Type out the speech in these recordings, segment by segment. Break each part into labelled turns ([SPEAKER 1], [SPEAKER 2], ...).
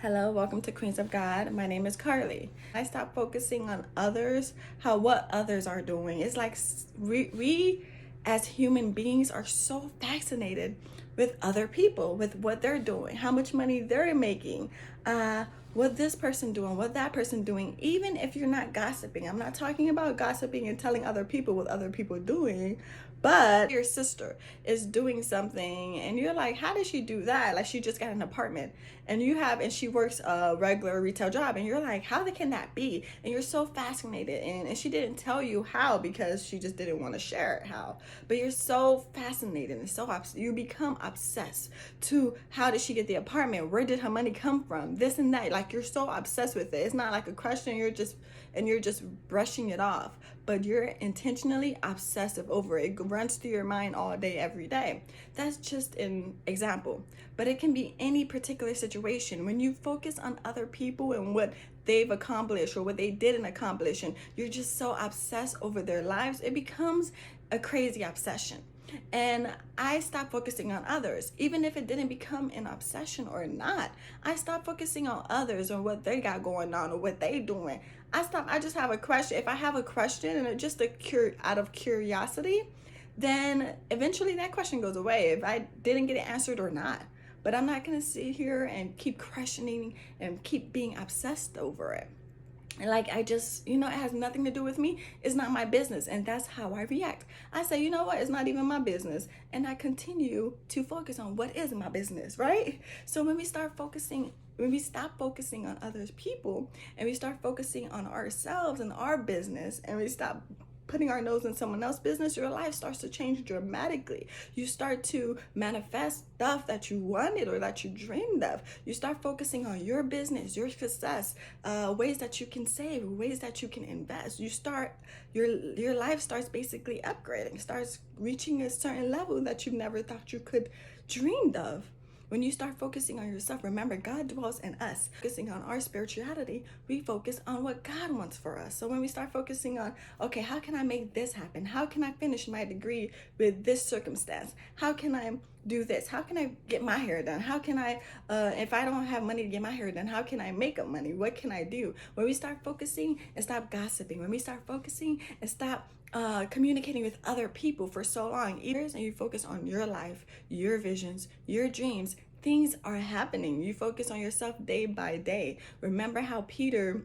[SPEAKER 1] Hello, welcome to Queens of God. My name is Carly. I stopped focusing on others, what others are doing. It's like we as human beings are so fascinated with other people, with what they're doing, how much money they're making, what this person doing, what that person doing. Even if you're not gossiping, I'm not talking about gossiping and telling other people what other people doing, but your sister is doing something and you're like, how did she do that? Like, she just got an apartment and she works a regular retail job, and you're like, how can that be? And you're so fascinated, and she didn't tell you how because she just didn't want to share it how, but you're so fascinated and you become obsessed to how did she get the apartment, where did her money come from, this and that. Like, you're so obsessed with it. It's not like a question you're just brushing it off, but you're intentionally obsessive over it. It runs through your mind all day, every day. That's just an example, but it can be any particular situation. When you focus on other people and what they've accomplished or what they didn't accomplish, and you're just so obsessed over their lives, it becomes a crazy obsession. And I stopped focusing on others, even if it didn't become an obsession or not. I stopped focusing on others or what they got going on or what they doing. I just have a question. If I have a question and it's just out of curiosity, then eventually that question goes away if I didn't get it answered or not. But I'm not gonna sit here and keep questioning and keep being obsessed over it. And like, it has nothing to do with me. It's not my business. And that's how I react. I say, you know what? It's not even my business. And I continue to focus on what is my business, right? So when we stop focusing on other people and we start focusing on ourselves and our business, and we stop putting our nose in someone else's business, your life starts to change dramatically. You start to manifest stuff that you wanted or that you dreamed of. You start focusing on your business, your success, ways that you can save, ways that you can invest. Your life starts basically upgrading, starts reaching a certain level that you never thought you could dreamed of. When you start focusing on yourself, remember, God dwells in us. Focusing on our spirituality, we focus on what God wants for us. So when we start focusing on, okay, how can I make this happen? How can I finish my degree with this circumstance? How can I do this? How can I get my hair done? How can I, if I don't have money to get my hair done, how can I make up money? What can I do? When we start focusing and stop gossiping, when we start focusing and stop communicating with other people for so long, and you focus on your life, your visions, your dreams, things are happening. You focus on yourself day by day. Remember how Peter,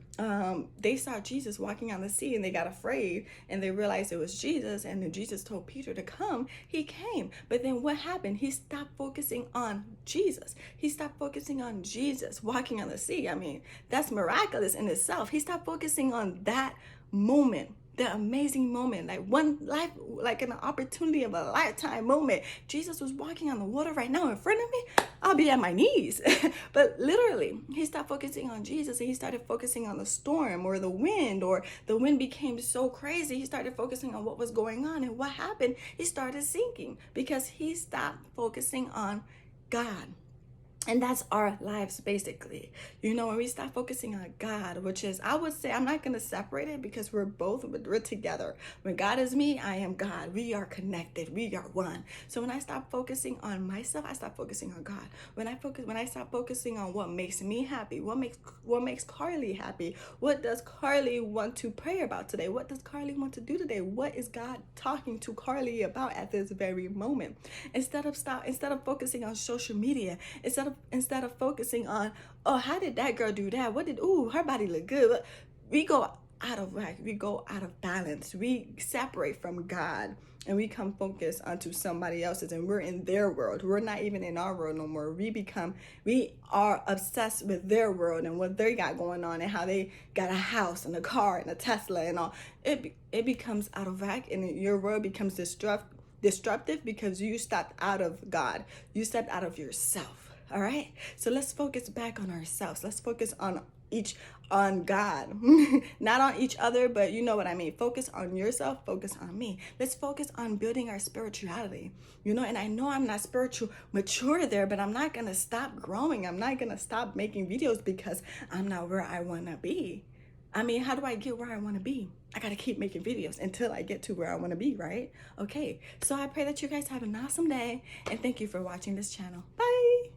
[SPEAKER 1] they saw Jesus walking on the sea and they got afraid and they realized it was Jesus, and then Jesus told Peter to come. He came. But then what happened? He stopped focusing on Jesus. He stopped focusing on Jesus walking on the sea. I mean, that's miraculous in itself. He stopped focusing on that moment, the amazing moment, like one life, like an opportunity of a lifetime moment. Jesus was walking on the water right now in front of me. I'll be at my knees. But literally, he stopped focusing on Jesus and he started focusing on the storm or the wind became so crazy. He started focusing on what was going on, and what happened? He started sinking because he stopped focusing on God. And that's our lives, basically. When we stop focusing on God, which is, I would say, I'm not going to separate it because we're together. When God is me, I am God. We are connected. We are one. So when I stop focusing on myself, I stop focusing on God. When I stop focusing on what makes me happy, what makes Carly happy, what does Carly want to pray about today? What does Carly want to do today? What is God talking to Carly about at this very moment? Instead of focusing on social media, instead of focusing on, oh, how did that girl do that? Her body look good. We go out of whack. We go out of balance. We separate from God and we come focus onto somebody else's, and we're in their world. We're not even in our world no more. We are obsessed with their world and what they got going on and how they got a house and a car and a Tesla and all. It becomes out of whack, and your world becomes disruptive because you stepped out of God. You stepped out of yourself. All right. So let's focus back on ourselves. Let's focus on God, not on each other, but you know what I mean. Focus on yourself, focus on me. Let's focus on building our spirituality, and I know I'm not spiritual mature there, but I'm not going to stop growing. I'm not going to stop making videos because I'm not where I want to be. I mean, how do I get where I want to be? I got to keep making videos until I get to where I want to be, right? Okay. So I pray that you guys have an awesome day, and thank you for watching this channel. Bye.